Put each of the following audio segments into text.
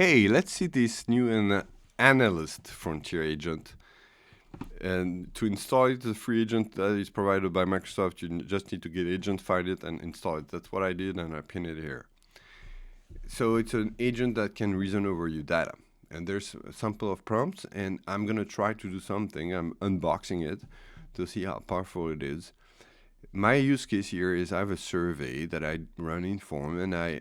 Hey, let's see this new analyst frontier agent. And to install it, the free agent that is provided by Microsoft, you just need to get agent, find it, and install it. That's what I did, and I pinned it here. So it's an agent that can reason over your data. And there's a sample of prompts, and I'm going to try to do something. I'm unboxing it to see how powerful it is. My use case here is I have a survey that I run in Form, and I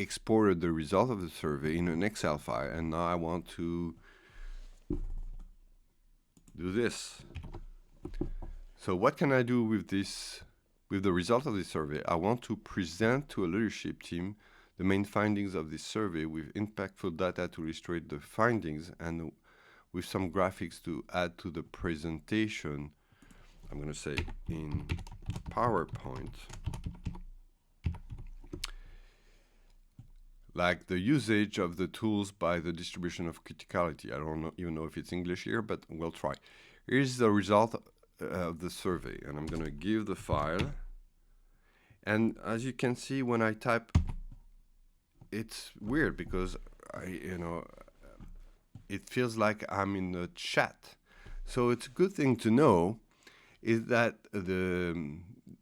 exported the result of the survey in an Excel file, and now I want to do this. So what can I do with this, with the result of this survey? I want to present to a leadership team the main findings of this survey with impactful data to illustrate the findings and with some graphics to add to the presentation. I'm going to say in PowerPoint. Like the usage of the tools by the distribution of criticality. I don't even know if it's English here, but we'll try. Here's the result of the survey, and I'm going to give the file. And as you can see, when I type, it's weird because it feels like I'm in the chat. So it's a good thing to know is that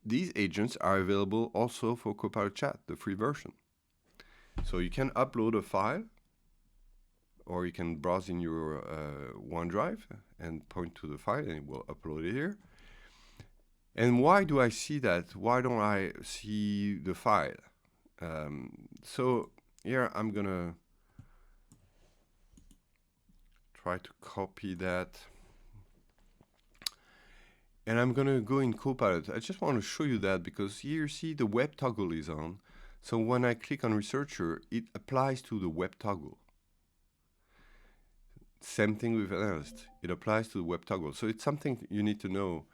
these agents are available also for Copilot Chat, the free version. So you can upload a file, or you can browse in your OneDrive and point to the file, and it will upload it here. And why do I see that? Why don't I see the file? So here I'm gonna try to copy that. And I'm gonna go in Copilot. I just want to show you that because here you see the web toggle is on. So when I click on researcher, it applies to the web toggle. Same thing with analyst. It applies to the web toggle. So it's something you need to know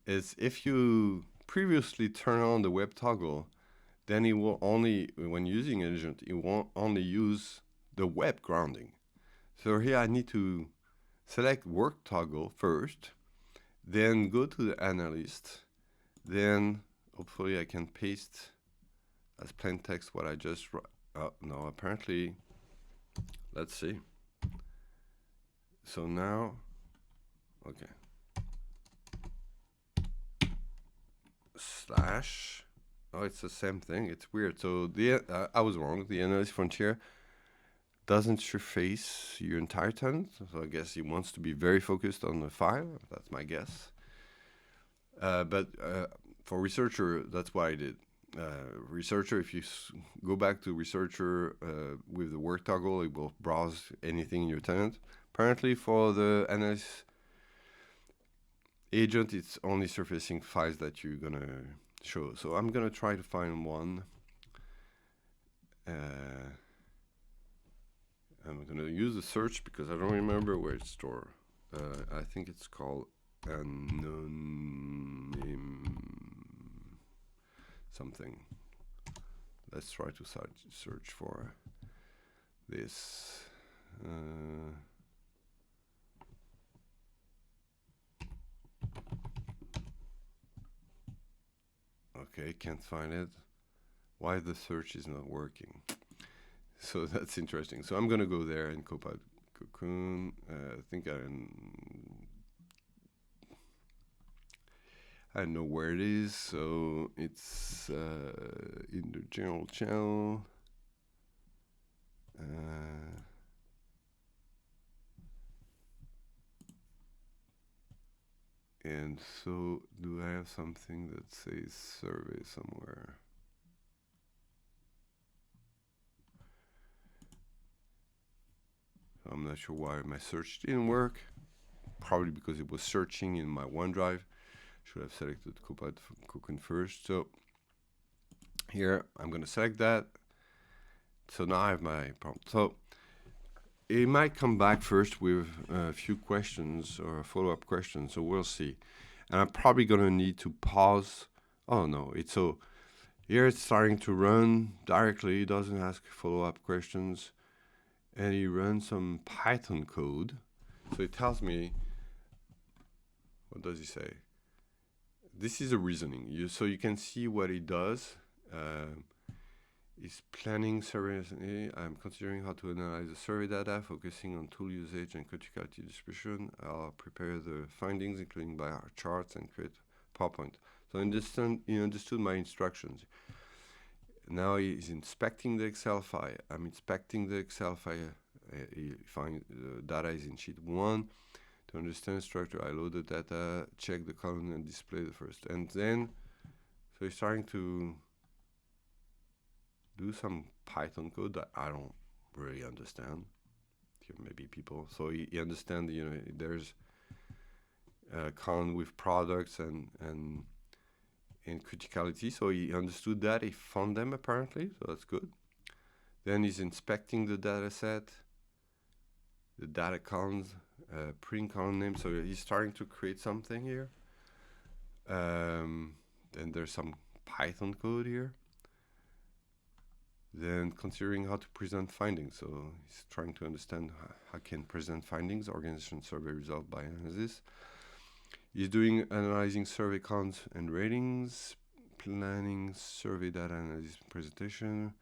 is if you previously turn on the web toggle, then it will only, when using an agent, it won't only use the web grounding. So here I need to select work toggle first, then go to the analyst, then hopefully I can paste as plain text what I just wrote. Oh, no, apparently, let's see. So now, okay. Slash, oh, it's the same thing. It's weird. So I was wrong. The analyst frontier doesn't surface your entire tenant. So I guess he wants to be very focused on the file. That's my guess. But for researcher, that's what I did. Researcher, if you go back to researcher with the work toggle, it will browse anything in your tenant. Apparently for the analyst agent, it's only surfacing files that you're gonna show. So I'm gonna try to find one. I'm gonna use the search because I don't remember where it's stored. I think it's called something. Let's try to search for this. Okay, can't find it. Why the search is not working? So that's interesting. So I'm gonna go there in Copilot Cocoon. I think I know where it is. So it's in the general channel. And so do I have something that says survey somewhere? I'm not sure why my search didn't work. Probably because it was searching in my OneDrive. Should have selected Copilot Cocoon first. So here I'm going to select that. So now I have my prompt. So it might come back first with a few questions or follow-up questions. So we'll see. And I'm probably going to need to pause. Oh no, it's so here it's starting to run directly. It doesn't ask follow-up questions. And he runs some Python code. So it tells me, what does he say? This is a reasoning. So you can see what it does. is planning surveys. I'm considering how to analyze the survey data, focusing on tool usage and criticality distribution. I'll prepare the findings, including bar charts, and create PowerPoint. So he understood my instructions. Now he's inspecting the Excel file. I'm inspecting the Excel file. He finds the data is in sheet 1. To understand the structure, I load the data, check the column, and display the first. And then, so he's starting to do some Python code that I don't really understand. Maybe people. So he understands, there's a column with products and criticality. So he understood that. He found them apparently. So that's good. Then he's inspecting the data set, the data columns, printing column name. So he's starting to create something here. Then there's some Python code here. Then considering how to present findings. So he's trying to understand how can present findings, organization survey result by analysis. He's doing analyzing survey counts and ratings, planning survey data analysis presentation,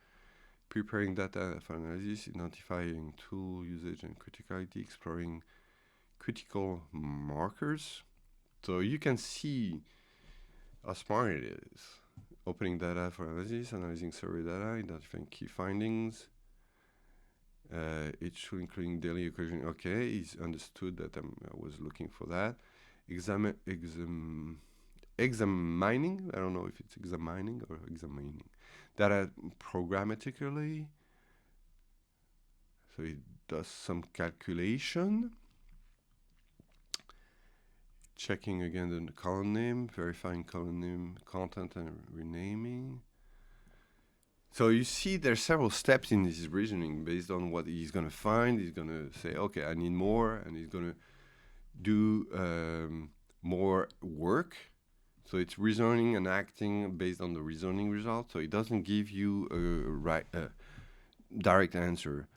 preparing data for analysis, identifying tool usage and criticality, exploring critical markers. So you can see how smart it is. Opening data for analysis, analyzing survey data, identifying key findings. It should including daily occasion. Okay, he's understood that I was looking for that. Examining, I don't know if it's examining or examining. Data programmatically. So he does some calculation. Checking again the column name, verifying column name, content, and renaming. So you see there's several steps in his reasoning based on what he's going to find. He's going to say, okay, I need more, and he's going to do more work. So it's reasoning and acting based on the reasoning result. So it doesn't give you a direct answer,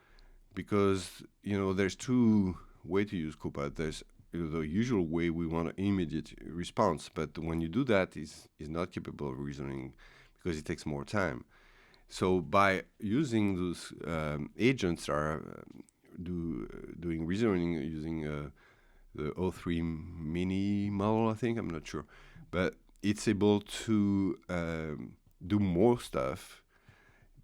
because there's two ways to use Copilot. There's the usual way, we want an immediate response, but when you do that, is not capable of reasoning because it takes more time. So by using those agents are doing reasoning using the O3 mini model, I think, I'm not sure, but it's able to do more stuff,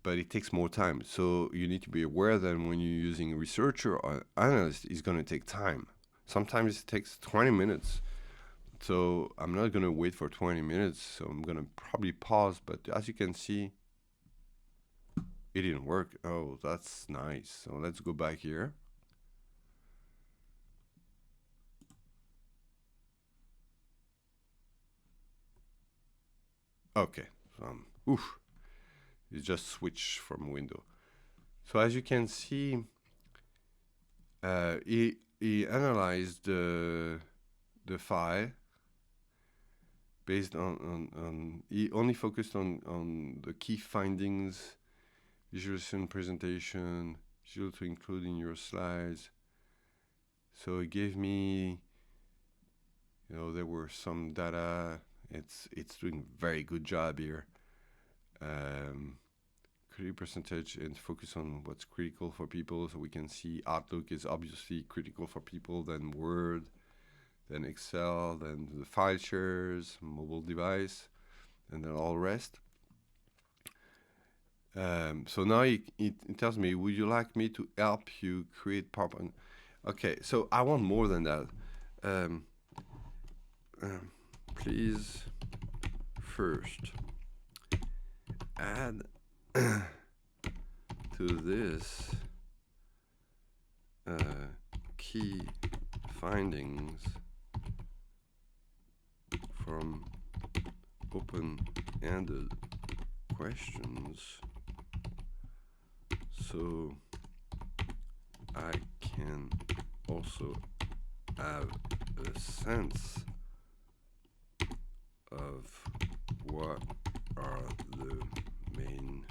but it takes more time. So you need to be aware that when you're using a researcher or analyst, it's going to take time. Sometimes it takes 20 minutes. So I'm not going to wait for 20 minutes. So I'm going to probably pause. But as you can see, it didn't work. Oh, that's nice. So let's go back here. Okay. It just switched from window. So as you can see, he analyzed the file based on he only focused on the key findings, visualization, presentation, visual to include in your slides. So it gave me, there were some data. It's doing very good job here. Critical percentage and focus on what's critical for people. So we can see Outlook is obviously critical for people, then Word, then Excel, then the file shares, mobile device, and then all the rest. So now it tells me, would you like me to help you create PowerPoint? Okay, so I want more than that. Please first add to this key findings from open-ended questions so I can also have a sense of what are the main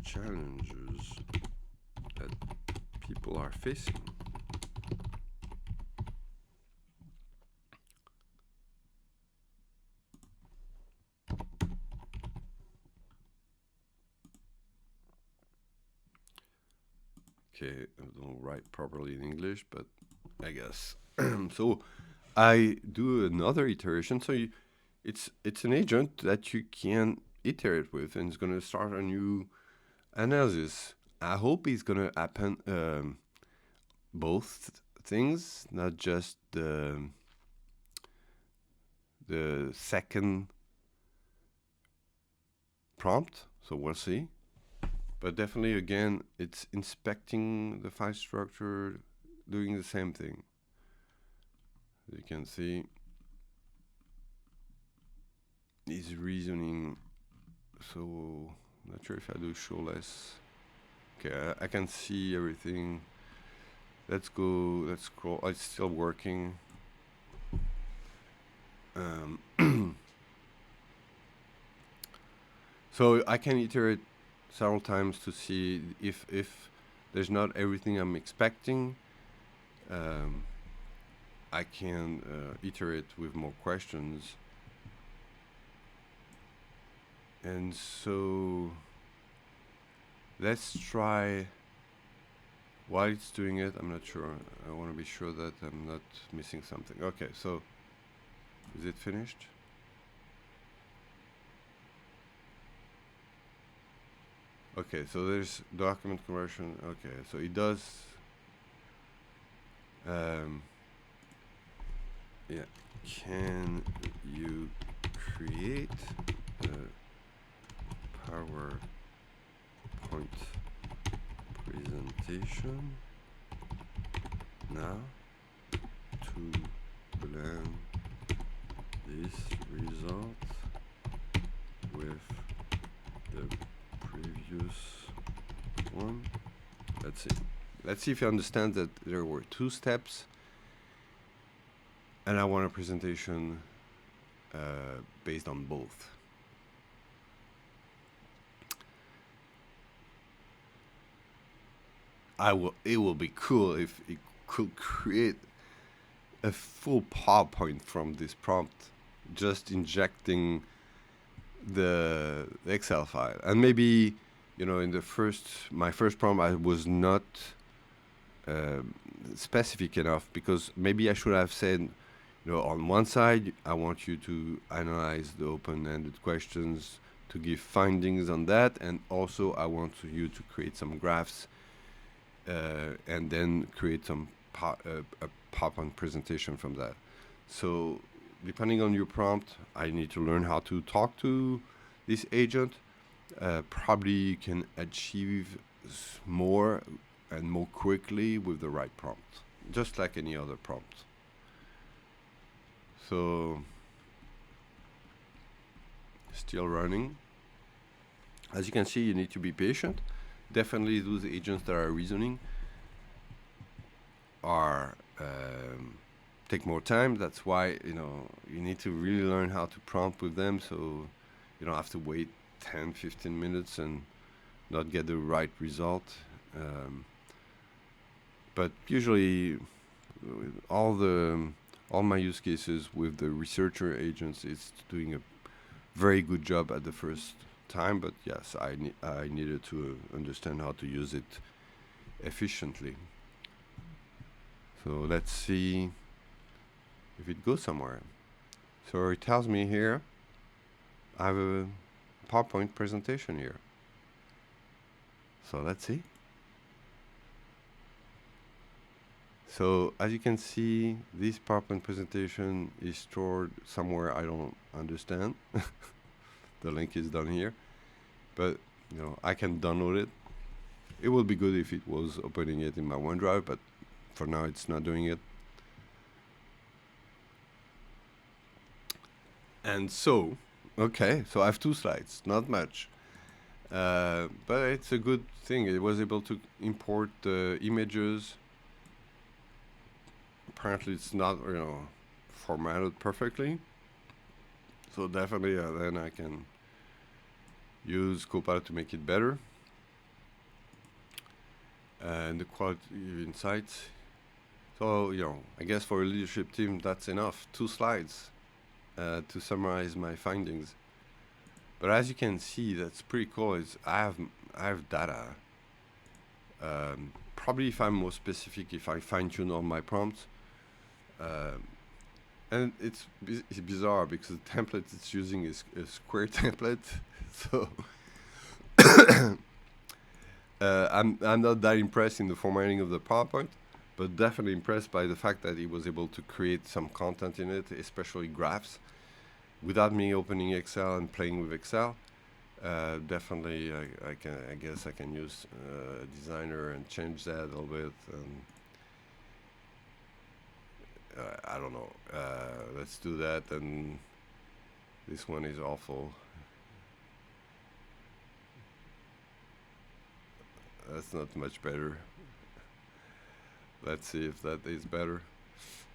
challenges that people are facing. Okay, I don't write properly in English, but I guess. So I do another iteration. So it's an agent that you can iterate with, and it's going to start a new analysis. I hope it's going to happen both things, not just the second prompt. So we'll see. But definitely, again, it's inspecting the file structure, doing the same thing. As you can see, is reasoning. So not sure if I do show less. Okay, I can see everything. Let's go. Let's scroll. Oh, it's still working. So I can iterate several times to see if there's not everything I'm expecting. I can iterate with more questions. And so let's try, while it's doing it, I'm not sure. I want to be sure that I'm not missing something. Okay, so is it finished? Okay, so there's document conversion. Okay, so it does. Yeah, can you create a PowerPoint presentation now to blend this result with the previous one? Let's see. Let's see if you understand that there were two steps, and I want a presentation based on both. It will be cool if it could create a full PowerPoint from this prompt, just injecting the Excel file. And maybe, in my first prompt, I was not specific enough, because maybe I should have said, on one side, I want you to analyze the open-ended questions, to give findings on that, and also I want you to create some graphs and then create some a PowerPoint presentation from that. So depending on your prompt, I need to learn how to talk to this agent. Probably you can achieve more and more quickly with the right prompt, just like any other prompt. So still running. As you can see, you need to be patient. Definitely those agents that are reasoning are take more time. That's why you need to really learn how to prompt with them, so you don't have to wait 10-15 minutes and not get the right result. But usually all my use cases with the researcher agents is doing a very good job at the first time, but yes, I needed to understand how to use it efficiently. So let's see if it goes somewhere. So it tells me here I have a PowerPoint presentation here. So let's see. So as you can see, this PowerPoint presentation is stored somewhere I don't understand. The link is down here, but I can download it. It would be good if it was opening it in my OneDrive, but for now it's not doing it. And so, okay, so I have 2 slides, not much, but it's a good thing. It was able to import the images. Apparently it's not formatted perfectly, so definitely then I can use Copilot to make it better. And the qualitative insights. So I guess for a leadership team that's enough. 2 slides to summarize my findings. But as you can see, that's pretty cool. I have data, probably if I'm more specific, if I fine-tune all my prompts. And it's bizarre because the template it's using is a square template. So I'm not that impressed in the formatting of the PowerPoint, but definitely impressed by the fact that he was able to create some content in it, especially graphs, without me opening Excel and playing with Excel. Definitely, I guess I can use Designer and change that a little bit. I don't know. Let's do that. And this one is awful. That's not much better. Let's see if that is better.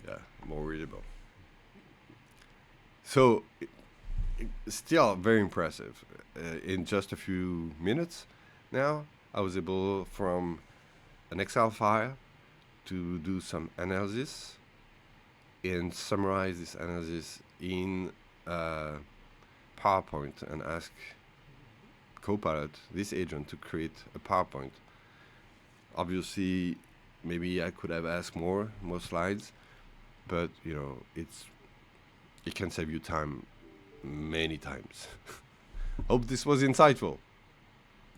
Yeah, more readable. So, still very impressive. In just a few minutes now, I was able from an Excel file to do some analysis and summarize this analysis in PowerPoint and ask Copilot, this agent, to create a PowerPoint. Obviously, maybe I could have asked more slides, but you know, it can save you time many times. Hope this was insightful.